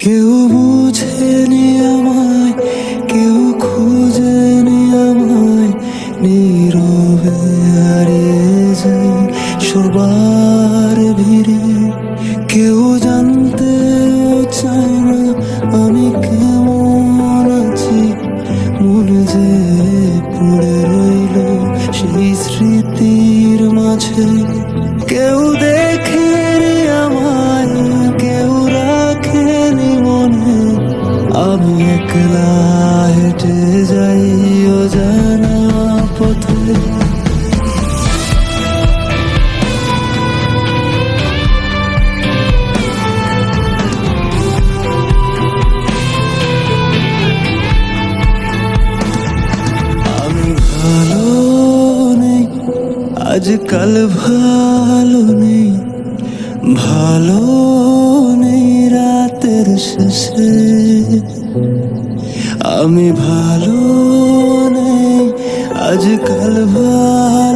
কেউ বুঝেনি আমায়, কেউ খুঁজেনি আমায়, নীরবে হারিয়ে যাই সবার ভিড়ে। কেউ জানতেও চায় না আমি কেমন আছি, মনে যে পড়ে রইল সেই স্মৃতির মাঝে। কেউ দেখেনি আমায়, কেউ রাখেনি মনে, আমি একলা হেঁটে যাই অজানা পথে। আমি ভালো নেই, আজকাল ভালো নেই, ভালো নেই রাতের শেষে। আমি ভালো নেই, আজকাল ভালো